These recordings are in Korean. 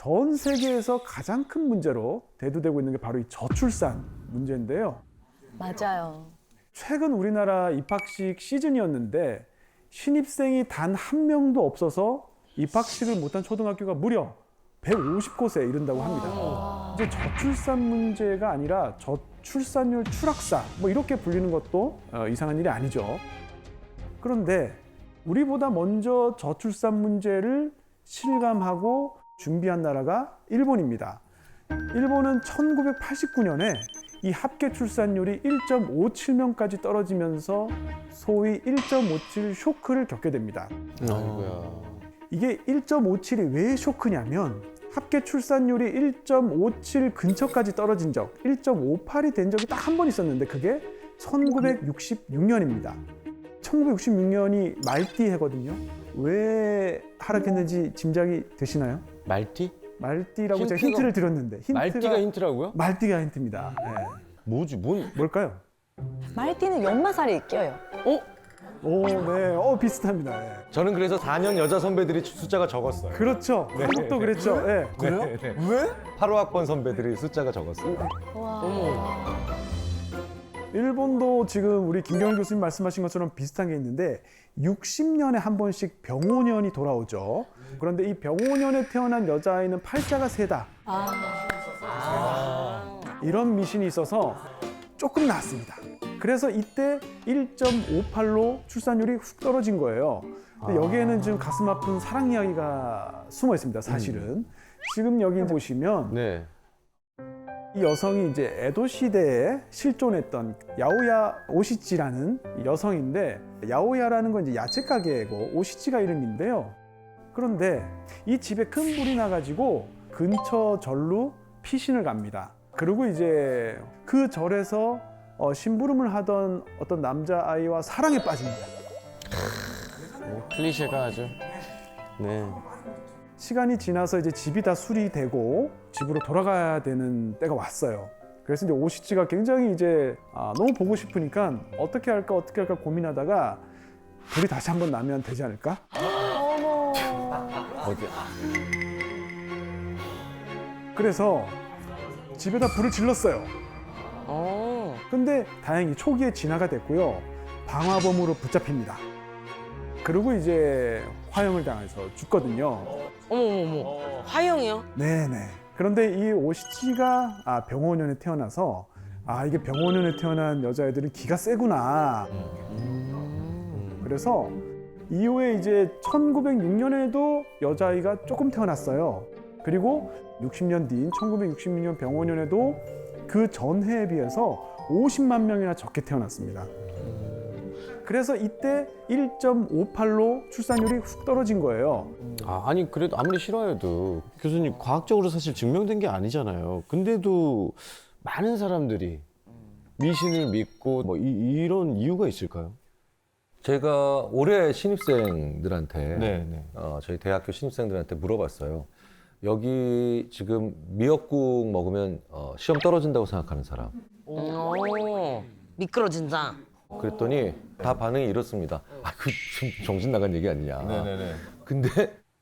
전 세계에서 가장 큰 문제로 대두되고 있는 게 바로 이 저출산 문제인데요. 맞아요. 최근 우리나라 입학식 시즌이었는데 신입생이 단 한 명도 없어서 입학식을 못한 초등학교가 무려 150곳에 이른다고 합니다. 이제 저출산 문제가 아니라 저출산율 추락사 뭐 이렇게 불리는 것도 이상한 일이 아니죠. 그런데 우리보다 먼저 저출산 문제를 실감하고 준비한 나라가 일본입니다. 일본은 1989년에 이 합계 출산율이 1.57명까지 떨어지면서 소위 1.57 쇼크를 겪게 됩니다. 아이고야. 이게 1.57이 왜 쇼크냐면 합계 출산율이 1.57 근처까지 떨어진 적, 1.58이 된 적이 딱 한 번 있었는데 그게 1966년입니다. 1966년이 말띠 해거든요. 왜 하락했는지 짐작이 되시나요? 말띠? 말띠라고 제가 힌트가- 힌트를 드렸는데 말띠가 힌트라고요? 말띠가 힌트입니다. 네. 뭐지? 뭘까요? 말띠는 연마살이 껴요. 오, 네, 비슷합니다. 네. 저는 그래서 4년 여자 선배들이 숫자가 적었어요. 그렇죠. 한국도 그랬죠. 네. 그래요? 왜? 8호학번 선배들이 숫자가 적었어요. 일본도 지금 우리 김경일 교수님 말씀하신 것처럼 비슷한 게 있는데 60년에 한 번씩 병오년이 돌아오죠. 그런데 이 병오년에 태어난 여자아이는 팔자가 세다. 이런 미신이 있어서 조금 나았습니다. 그래서 이때 1.58로 출산율이 훅 떨어진 거예요. 근데 여기에는 지금 가슴 아픈 사랑 이야기가 숨어 있습니다. 사실은. 지금 여기 보시면 네. 이 여성이 이제 에도 시대에 실존했던 야오야 오시치라는 여성인데, 야오야라는 건 이제 야채 가게고 오시치가 이름인데요. 그런데 이 집에 큰 불이 나가지고 근처 절로 피신을 갑니다. 그리고 이제 그 절에서 심부름을 하던 어떤 남자아이와 사랑에 빠집니다. 클리셰가 아주. 네. 시간이 지나서 이제 집이 다 수리되고 집으로 돌아가야 되는 때가 왔어요. 그래서 이제 오시치가 굉장히 이제 너무 보고 싶으니까 어떻게 할까 고민하다가 불이 다시 한번 나면 되지 않을까? 어디? 그래서 집에다 불을 질렀어요. 근데 다행히 초기에 진화가 됐고요. 방화범으로 붙잡힙니다. 그리고 이제 화형을 당해서 죽거든요. 어머머머. 화형이요? 네네. 그런데 이 오시치가 병오년에 태어나서 이게 병오년에 태어난 여자애들은 기가 세구나. 그래서 이후에 이제 1906년에도 여자아이가 조금 태어났어요. 그리고 60년 뒤인 1966년 병오년에도 그 전해에 비해서 50만 명이나 적게 태어났습니다. 그래서 이때 1.58로 출산율이 훅 떨어진 거예요. 아니 그래도 아무리 싫어해도 교수님 과학적으로 사실 증명된 게 아니잖아요. 근데도 많은 사람들이 미신을 믿고 뭐 이런 이유가 있을까요? 제가 올해 신입생들한테 네. 저희 대학교 신입생들한테 물어봤어요. 여기 지금 미역국 먹으면 시험 떨어진다고 생각하는 사람. 미끄러진다. 그랬더니 다 반응이 이렇습니다. 그 좀 정신 나간 얘기 아니냐. 네네네. 근데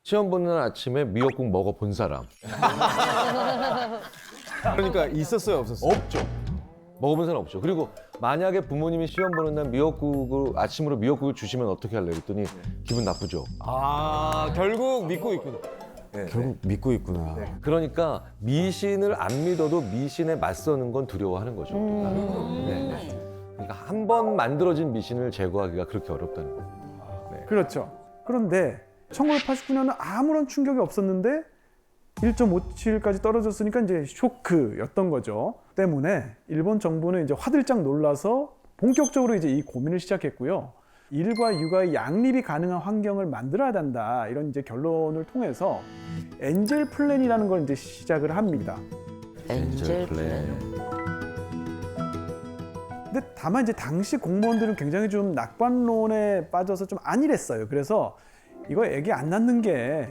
시험 보는 날 아침에 미역국 먹어본 사람. 그러니까 있었어요, 없었어요? 없죠. 먹어본 사람 없죠. 그리고 만약에 부모님이 시험 보는 날 아침으로 미역국을 주시면 어떻게 할래? 그랬더니 기분 나쁘죠. 결국 믿고 있구나. 결국 믿고 있구나. 그러니까 미신을 안 믿어도 미신에 맞서는 건 두려워하는 거죠. 네. 그러니까 한 번 만들어진 미신을 제거하기가 그렇게 어렵다는 거예요. 네. 그렇죠. 그런데 1989년은 아무런 충격이 없었는데 1.57까지 떨어졌으니까 이제 쇼크였던 거죠. 때문에 일본 정부는 이제 화들짝 놀라서 본격적으로 이제 이 고민을 시작했고요. 일과 육아의 양립이 가능한 환경을 만들어야 한다. 이런 이제 결론을 통해서 엔젤 플랜이라는 걸 이제 시작을 합니다. 엔젤 플랜. 근데 다만 이제 당시 공무원들은 굉장히 좀 낙관론에 빠져서 좀 안일했어요. 그래서 이거 애기 안 낳는 게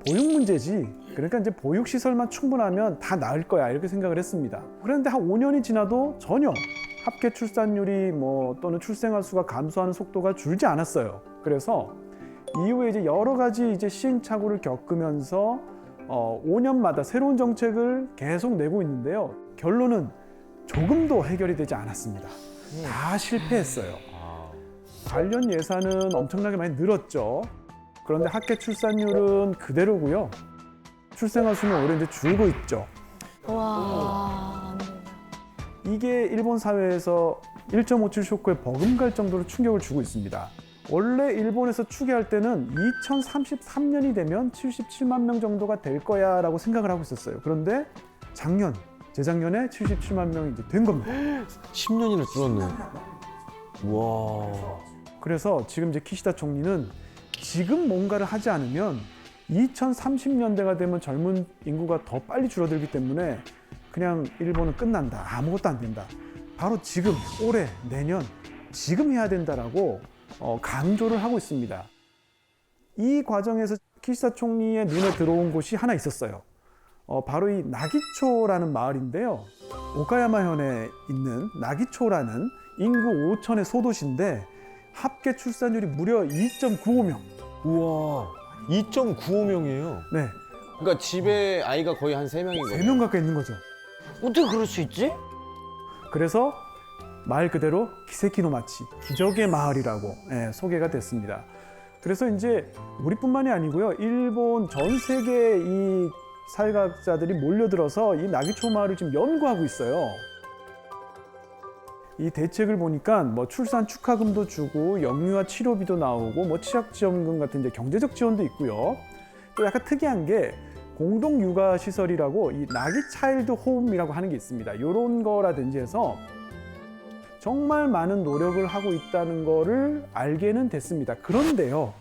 보육 문제지. 그러니까 이제 보육 시설만 충분하면 다 나을 거야 이렇게 생각을 했습니다. 그런데 한 5년이 지나도 전혀 합계 출산율이 또는 출생아 수가 감소하는 속도가 줄지 않았어요. 그래서 이후에 이제 여러 가지 이제 시행착오를 겪으면서 5년마다 새로운 정책을 계속 내고 있는데요. 결론은 조금도 해결이 되지 않았습니다. 다 실패했어요. 관련 예산은 엄청나게 많이 늘었죠. 그런데 합계 출산율은 그대로고요. 출생아 수는 올해 이제 줄고 있죠. 와. 이게 일본 사회에서 1.57 쇼크에 버금갈 정도로 충격을 주고 있습니다. 원래 일본에서 추계할 때는 2033년이 되면 77만 명 정도가 될 거야 라고 생각을 하고 있었어요. 그런데 재작년에 77만 명이 이제 된 겁니다. 10년이나 줄었네. 와. 그래서 지금 이제 키시다 총리는 지금 뭔가를 하지 않으면 2030년대가 되면 젊은 인구가 더 빨리 줄어들기 때문에 그냥 일본은 끝난다. 아무것도 안 된다. 바로 지금, 올해, 내년, 지금 해야 된다라고 강조를 하고 있습니다. 이 과정에서 키시다 총리의 눈에 들어온 곳이 하나 있었어요. 바로 이 나기초라는 마을인데요. 오카야마현에 있는 나기초라는 인구 5천의 소도시인데 합계 출산율이 무려 2.95명. 우와. 2.95명이에요. 네, 그러니까 집에 아이가 거의 한 3명인 거예요. 3명 가까이 있는 거죠. 어떻게 그럴 수 있지? 그래서 말 그대로 키세키노마치, 기적의 마을이라고 소개가 됐습니다. 그래서 이제 우리뿐만이 아니고요. 일본 전 세계 이 사회과학자들이 몰려들어서 이 나기초 마을을 지금 연구하고 있어요. 이 대책을 보니까 뭐 출산 축하금도 주고 영유아 치료비도 나오고 뭐 취약지원금 같은 이제 경제적 지원도 있고요. 또 약간 특이한 게 공동 육아 시설이라고 이 나기 차일드 홈이라고 하는 게 있습니다. 이런 거라든지 해서 정말 많은 노력을 하고 있다는 거를 알게는 됐습니다. 그런데요,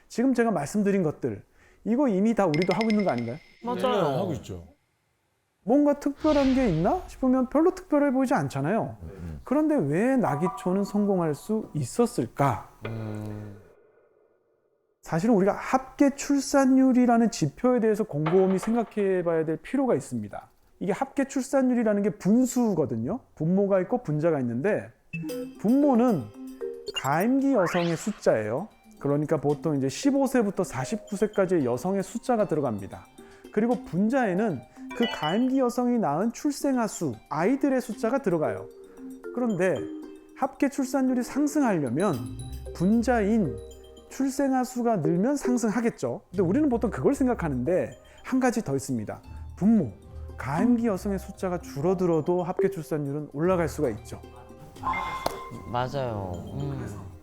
지금 제가 말씀드린 것들 이거 이미 다 우리도 하고 있는 거 아닌가요? 맞아요. 하고 있죠. 뭔가 특별한 게 있나 싶으면 별로 특별해 보이지 않잖아요. 그런데 왜 나기초는 성공할 수 있었을까? 사실은 우리가 합계 출산율이라는 지표에 대해서 곰곰이 생각해 봐야 될 필요가 있습니다. 이게 합계 출산율이라는 게 분수거든요. 분모가 있고 분자가 있는데 분모는 가임기 여성의 숫자예요. 그러니까 보통 이제 15세부터 49세까지의 여성의 숫자가 들어갑니다. 그리고 분자에는 그 가임기 여성이 낳은 출생아 수, 아이들의 숫자가 들어가요. 그런데 합계 출산율이 상승하려면 분자인 출생아 수가 늘면 상승하겠죠. 근데 우리는 보통 그걸 생각하는데 한 가지 더 있습니다. 분모, 가임기 여성의 숫자가 줄어들어도 합계 출산율은 올라갈 수가 있죠. 맞아요.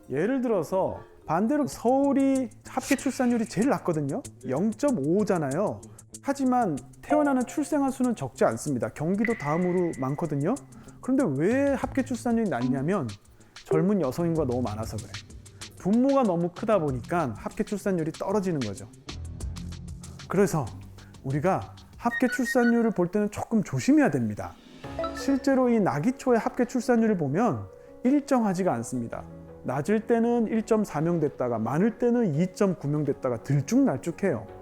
예를 들어서 반대로 서울이 합계 출산율이 제일 낮거든요. 0.5잖아요. 하지만 태어나는 출생아 수는 적지 않습니다. 경기도 다음으로 많거든요. 그런데 왜 합계 출산율이 낮냐면 젊은 여성인구가 너무 많아서 그래. 분모가 너무 크다 보니까 합계 출산율이 떨어지는 거죠. 그래서 우리가 합계 출산율을 볼 때는 조금 조심해야 됩니다. 실제로 이 나기초의 합계 출산율을 보면 일정하지가 않습니다. 낮을 때는 1.4명 됐다가 많을 때는 2.9명 됐다가 들쭉날쭉해요.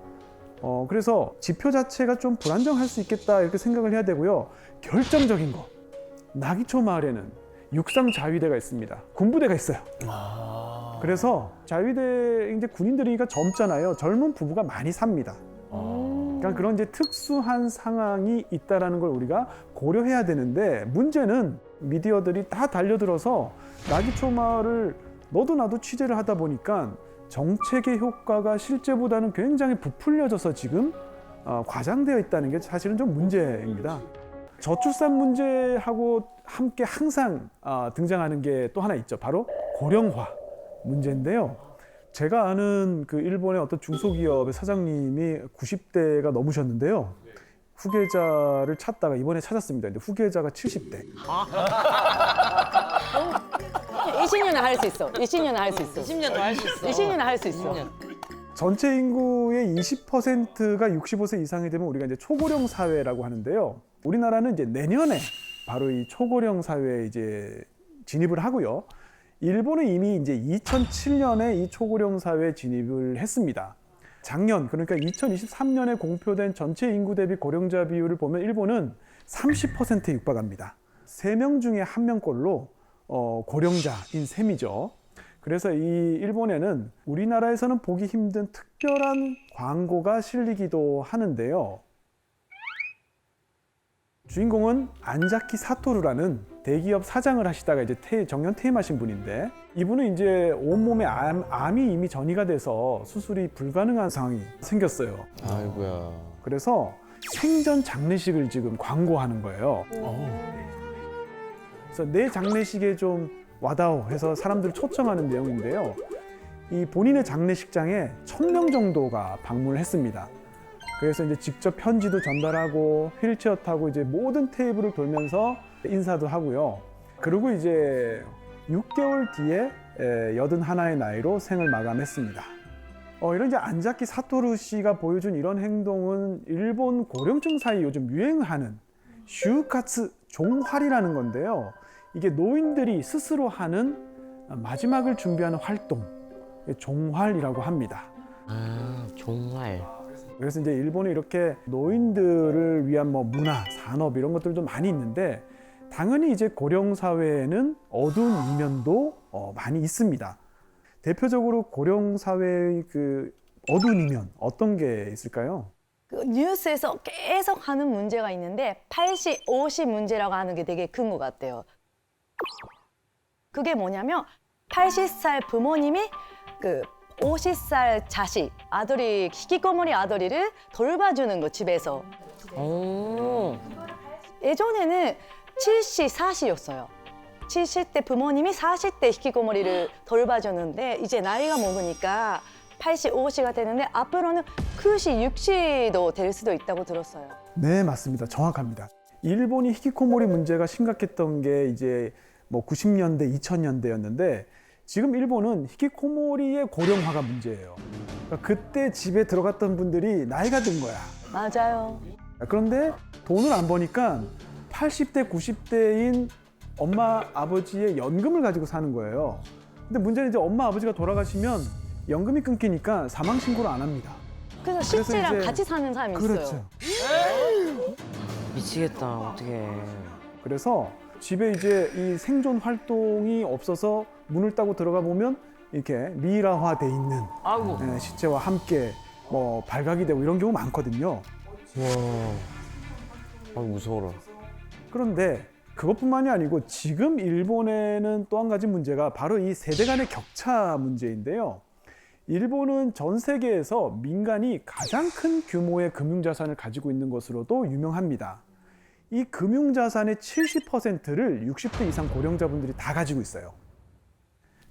그래서 지표 자체가 좀 불안정할 수 있겠다 이렇게 생각을 해야 되고요. 결정적인 거, 나기초 마을에는 육상 자위대가 있습니다. 군부대가 있어요. 그래서 자위대 이제 군인들이니까 젊잖아요. 젊은 부부가 많이 삽니다. 그러니까 그런 이제 특수한 상황이 있다라는 걸 우리가 고려해야 되는데 문제는 미디어들이 다 달려들어서 나기초 마을을 너도 나도 취재를 하다 보니까 정책의 효과가 실제보다는 굉장히 부풀려져서 지금 과장되어 있다는 게 사실은 좀 문제입니다. 저출산 문제하고 함께 항상 등장하는 게 또 하나 있죠. 바로 고령화 문제인데요. 제가 아는 그 일본의 어떤 중소기업의 사장님이 90대가 넘으셨는데요. 후계자를 찾다가 이번에 찾았습니다. 근데 후계자가 70대. 20년은 할 수 있어. 20년은 할 수 있어. 20년 더 할 수 있어. 20년은 할 수 있어. 20년. 전체 인구의 20%가 65세 이상이 되면 우리가 이제 초고령 사회라고 하는데요. 우리나라는 이제 내년에 바로 이 초고령 사회에 이제 진입을 하고요. 일본은 이미 이제 2007년에 이 초고령 사회에 진입을 했습니다. 작년, 그러니까 2023년에 공표된 전체 인구 대비 고령자 비율을 보면 일본은 30%에 육박합니다. 3명 중에 1명꼴로 고령자인 셈이죠. 그래서 이 일본에는 우리나라에서는 보기 힘든 특별한 광고가 실리기도 하는데요. 주인공은 안자키 사토루라는 대기업 사장을 하시다가 이제 정년 퇴임하신 분인데, 이분은 이제 온몸에 암이 이미 전이가 돼서 수술이 불가능한 상황이 생겼어요. 아이고야. 그래서 생전 장례식을 지금 광고하는 거예요. 그래서 내 장례식에 좀 와다오 해서 사람들을 초청하는 내용인데요. 이 본인의 장례식장에 1000명 정도가 방문을 했습니다. 그래서 이제 직접 편지도 전달하고 휠체어 타고 이제 모든 테이블을 돌면서 인사도 하고요. 그리고 이제 6개월 뒤에 81의 나이로 생을 마감했습니다. 이런 이제 안자키 사토루 씨가 보여준 이런 행동은 일본 고령층 사이 요즘 유행하는 슈카츠 종활이라는 건데요. 이게 노인들이 스스로 하는 마지막을 준비하는 활동, 종활이라고 합니다. 아, 정말. 그래서 이제 일본에 이렇게 노인들을 위한 뭐 문화, 산업 이런 것들도 많이 있는데, 당연히 이제 고령 사회에는 어두운 이면도 많이 있습니다. 대표적으로 고령 사회의 그 어두운 이면 어떤 게 있을까요? 그 뉴스에서 계속 하는 문제가 있는데 80, 50 문제라고 하는 게 되게 큰 것 같아요. 그게 뭐냐면 80살 부모님이 그 50살 자식, 아들이 히키코모리 아들이를 돌봐주는 거 집에서. 오. 예전에는 70, 40였어요. 70대 부모님이 40대 히키코모리를 돌봐주는데 이제 나이가 먹으니까 80, 50가 되는데 앞으로는 90, 60도 될 수도 있다고 들었어요. 네, 맞습니다. 정확합니다. 일본이 히키코모리 문제가 심각했던 게 이제 뭐 90년대, 2000년대였는데 지금 일본은 히키코모리의 고령화가 문제예요. 그러니까 그때 집에 들어갔던 분들이 나이가 든 거야. 맞아요. 그런데 돈을 안 버니까 80대, 90대인 엄마, 아버지의 연금을 가지고 사는 거예요. 근데 문제는 이제 엄마, 아버지가 돌아가시면 연금이 끊기니까 사망 신고를 안 합니다. 그래서 그래서 실제랑 이제- 같이 사는 사람이 있어요. 그렇죠. 미치겠다. 어떡해. 그래서 집에 이제 이 생존 활동이 없어서 문을 따고 들어가 보면 이렇게 미라화돼 있는 아이고. 시체와 함께 뭐 발각이 되고 이런 경우 많거든요. 아, 무서워라. 그런데 그것뿐만이 아니고 지금 일본에는 또 한 가지 문제가 바로 이 세대 간의 격차 문제인데요. 일본은 전 세계에서 민간이 가장 큰 규모의 금융자산을 가지고 있는 것으로도 유명합니다. 이 금융자산의 70%를 60대 이상 고령자분들이 다 가지고 있어요.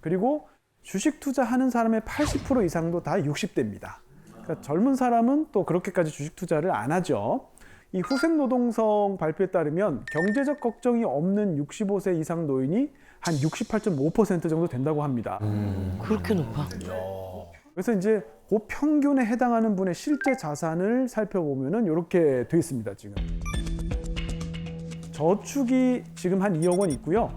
그리고 주식 투자하는 사람의 80% 이상도 다 60대입니다. 그러니까 젊은 사람은 또 그렇게까지 주식 투자를 안 하죠. 이 후생노동성 발표에 따르면 경제적 걱정이 없는 65세 이상 노인이 한 68.5% 정도 된다고 합니다. 그렇게 높아? 그래서 이제 그 평균에 해당하는 분의 실제 자산을 살펴보면은 이렇게 돼 있습니다, 지금. 저축이 지금 한 2억 원 있고요.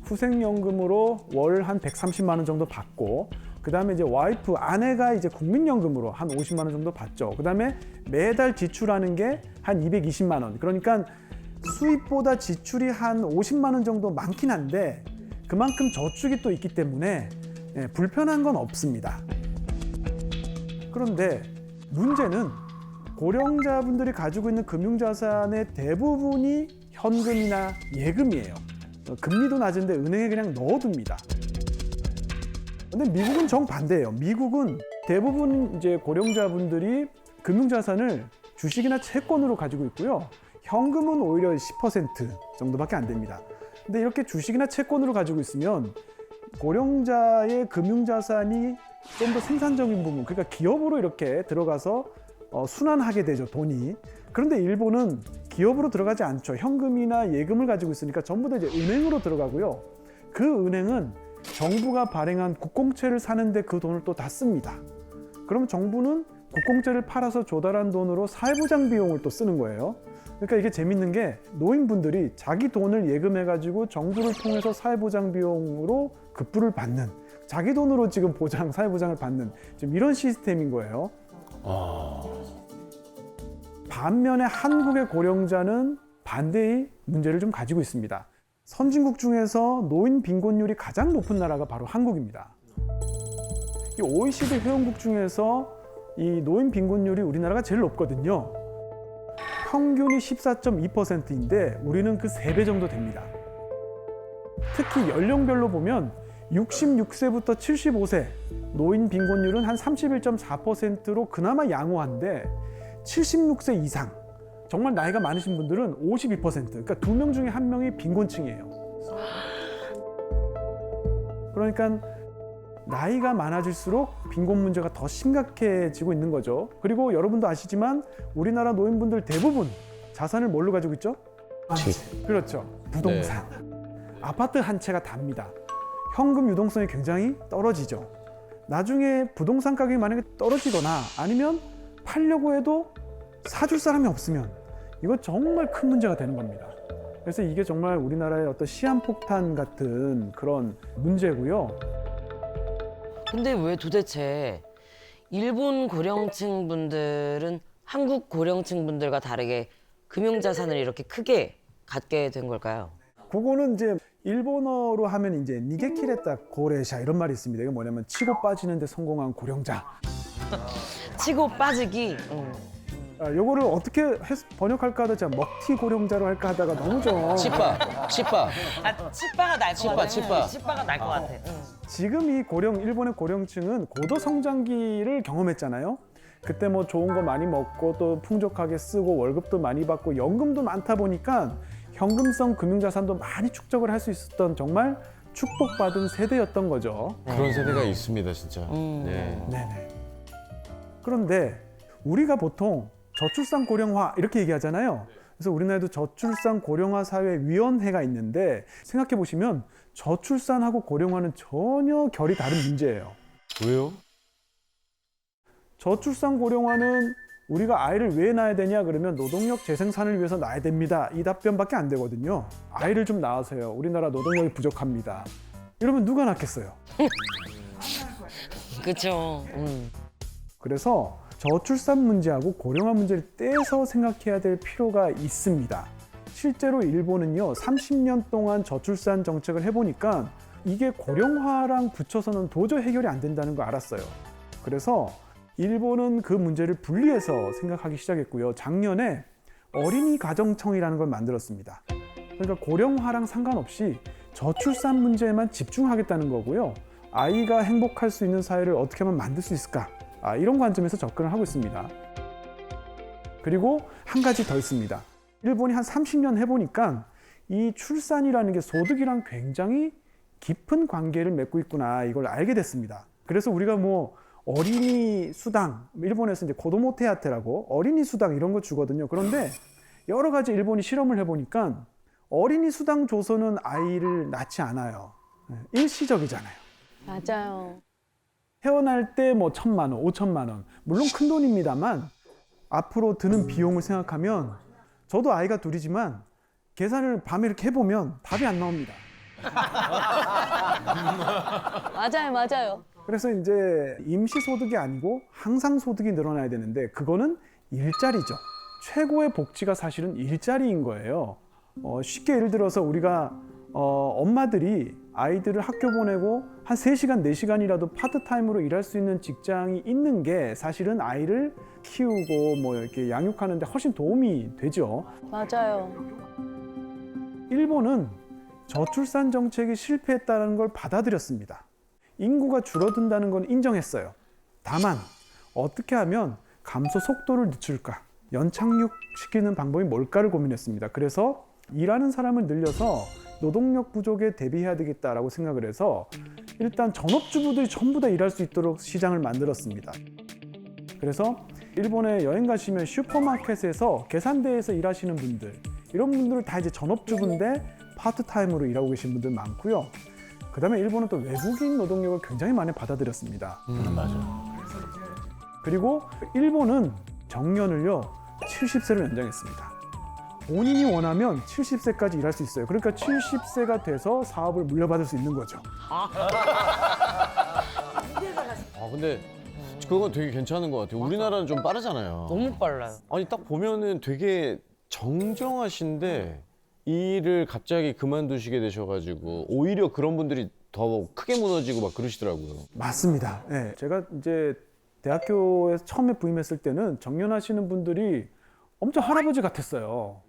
후생연금으로 월 한 130만 원 정도 받고, 그 다음에 이제 와이프, 아내가 이제 국민연금으로 한 50만 원 정도 받죠. 그 다음에 매달 지출하는 게 한 220만 원. 그러니까 수입보다 지출이 한 50만 원 정도 많긴 한데 그만큼 저축이 또 있기 때문에 불편한 건 없습니다. 그런데 문제는 고령자분들이 가지고 있는 금융자산의 대부분이 현금이나 예금이에요. 금리도 낮은데 은행에 그냥 넣어둡니다. 근데 미국은 정반대예요. 미국은 대부분 이제 고령자분들이 금융자산을 주식이나 채권으로 가지고 있고요. 현금은 오히려 10% 정도밖에 안 됩니다. 근데 이렇게 주식이나 채권으로 가지고 있으면 고령자의 금융자산이 좀 더 생산적인 부분, 그러니까 기업으로 이렇게 들어가서 순환하게 되죠, 돈이. 그런데 일본은 기업으로 들어가지 않죠. 현금이나 예금을 가지고 있으니까 전부 다 이제 은행으로 들어가고요. 그 은행은 정부가 발행한 국공채를 사는데 그 돈을 또 다 씁니다. 그럼 정부는 국공채를 팔아서 조달한 돈으로 사회보장 비용을 또 쓰는 거예요. 그러니까 이게 재밌는 게 노인분들이 자기 돈을 예금해가지고 정부를 통해서 사회보장 비용으로 급부를 받는, 자기 돈으로 지금 사회보장을 받는 지금 이런 시스템인 거예요. 반면에 한국의 고령자는 반대의 문제를 좀 가지고 있습니다. 선진국 중에서 노인 빈곤율이 가장 높은 나라가 바로 한국입니다. 이 OECD 회원국 중에서 이 노인 빈곤율이 우리나라가 제일 높거든요. 평균이 14.2%인데 우리는 그 3배 정도 됩니다. 특히 연령별로 보면 66세부터 75세 노인 빈곤율은 한 31.4%로 그나마 양호한데 76세 이상 정말 나이가 많으신 분들은 52%, 그러니까 2명 중에 1명이 빈곤층이에요. 그러니까 나이가 많아질수록 빈곤 문제가 더 심각해지고 있는 거죠. 그리고 여러분도 아시지만 우리나라 노인분들 대부분 자산을 뭘로 가지고 있죠? 그렇죠. 부동산. 아파트 한 채가 답니다. 현금 유동성이 굉장히 떨어지죠. 나중에 부동산 가격이 만약에 떨어지거나 아니면 팔려고 해도 사줄 사람이 없으면 이거 정말 큰 문제가 되는 겁니다. 그래서 이게 정말 우리나라의 어떤 시한폭탄 같은 그런 문제고요. 근데 왜 도대체 일본 고령층 분들은 한국 고령층 분들과 다르게 금융자산을 이렇게 크게 갖게 된 걸까요? 그거는 이제 일본어로 하면 이제 니게키레타 고레샤 이런 말이 있습니다. 이게 뭐냐면 치고 빠지는데 성공한 고령자. 치고 빠지기. 요거를 어떻게 번역할까 하다 제가 먹튀 고령자로 할까 하다가 너무 좀 치빠. 아, 치빠가 날 것 같아. 치빠. 치빠가 날 것 같아. 지금 이 일본의 고령층은 고도 성장기를 경험했잖아요. 그때 뭐 좋은 거 많이 먹고 또 풍족하게 쓰고 월급도 많이 받고 연금도 많다 보니까 현금성 금융자산도 많이 축적을 할 수 있었던 정말 축복받은 세대였던 거죠. 그런 세대가 있습니다, 진짜. 네. 네네. 그런데 우리가 보통 저출산 고령화 이렇게 얘기하잖아요. 그래서 우리나라에도 저출산 고령화 사회 위원회가 있는데 생각해 보시면 저출산하고 고령화는 전혀 결이 다른 문제예요. 왜요? 저출산 고령화는 우리가 아이를 왜 낳아야 되냐 그러면 노동력 재생산을 위해서 낳아야 됩니다. 이 답변밖에 안 되거든요. 아이를 좀 낳으세요. 우리나라 노동력이 부족합니다. 이러면 누가 낳겠어요? 그렇죠. 그래서 저출산 문제하고 고령화 문제를 떼서 생각해야 될 필요가 있습니다. 실제로 일본은요, 30년 동안 저출산 정책을 해보니까 이게 고령화랑 붙여서는 도저히 해결이 안 된다는 거 알았어요. 그래서 일본은 그 문제를 분리해서 생각하기 시작했고요. 작년에 어린이 가정청이라는 걸 만들었습니다. 그러니까 고령화랑 상관없이 저출산 문제에만 집중하겠다는 거고요. 아이가 행복할 수 있는 사회를 어떻게 하면 만들 수 있을까? 이런 관점에서 접근을 하고 있습니다. 그리고 한 가지 더 있습니다. 일본이 한 30년 해보니까 이 출산이라는 게 소득이랑 굉장히 깊은 관계를 맺고 있구나 이걸 알게 됐습니다. 그래서 우리가 뭐 어린이 수당, 일본에서 이제 고도모 테야테라고 어린이 수당 이런 거 주거든요. 그런데 여러 가지 일본이 실험을 해보니까 어린이 수당 줘서는 아이를 낳지 않아요. 일시적이잖아요. 맞아요. 태어날 때 뭐 1,000만 원, 5천만 원 물론 큰 돈입니다만 앞으로 드는 비용을 생각하면 저도 아이가 둘이지만 계산을 밤에 이렇게 해보면 답이 안 나옵니다. 맞아요, 맞아요. 그래서 이제 임시소득이 아니고 항상소득이 늘어나야 되는데 그거는 일자리죠. 최고의 복지가 사실은 일자리인 거예요. 쉽게 예를 들어서 우리가 엄마들이 아이들을 학교 보내고 한 3시간, 4시간이라도 파트타임으로 일할 수 있는 직장이 있는 게 사실은 아이를 키우고 뭐 이렇게 양육하는 데 훨씬 도움이 되죠. 맞아요. 일본은 저출산 정책이 실패했다는 걸 받아들였습니다. 인구가 줄어든다는 건 인정했어요. 다만 어떻게 하면 감소 속도를 늦출까? 연착륙시키는 방법이 뭘까를 고민했습니다. 그래서 일하는 사람을 늘려서 노동력 부족에 대비해야 되겠다라고 생각을 해서 일단 전업주부들이 전부 다 일할 수 있도록 시장을 만들었습니다. 그래서 일본에 여행 가시면 슈퍼마켓에서 계산대에서 일하시는 분들 이런 분들은 다 이제 전업주부인데 파트타임으로 일하고 계신 분들 많고요. 그다음에 일본은 또 외국인 노동력을 굉장히 많이 받아들였습니다. 맞아요. 그리고 일본은 정년을요 70세로 연장했습니다. 본인이 원하면 70세까지 일할 수 있어요. 그러니까 70세가 돼서 사업을 물려받을 수 있는 거죠. 근데 그건 되게 괜찮은 것 같아요. 우리나라는 좀 빠르잖아요. 너무 빨라요. 아니 딱 보면은 되게 정정하신데 일을 갑자기 그만두시게 되셔가지고 오히려 그런 분들이 더 크게 무너지고 막 그러시더라고요. 맞습니다. 예, 제가 이제 대학교에서 처음에 부임했을 때는 정년하시는 분들이 엄청 할아버지 같았어요.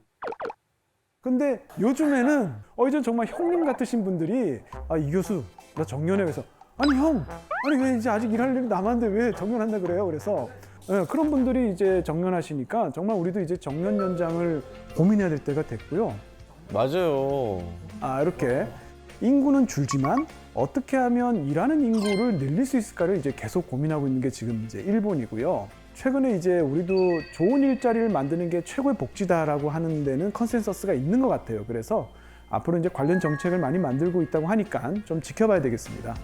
근데 요즘에는 이제 정말 형님 같으신 분들이 이 교수 나 정년해. 그래서 아니 형, 아니 왜 이제 아직 일할 일이 남았는데 왜 정년한다 그래요? 그래서 예, 그런 분들이 이제 정년하시니까 정말 우리도 이제 정년 연장을 고민해야 될 때가 됐고요. 맞아요. 이렇게 인구는 줄지만 어떻게 하면 일하는 인구를 늘릴 수 있을까를 이제 계속 고민하고 있는 게 지금 이제 일본이고요. 최근에 이제 우리도 좋은 일자리를 만드는 게 최고의 복지다라고 하는 데는 컨센서스가 있는 것 같아요. 그래서 앞으로 이제 관련 정책을 많이 만들고 있다고 하니까 좀 지켜봐야 되겠습니다.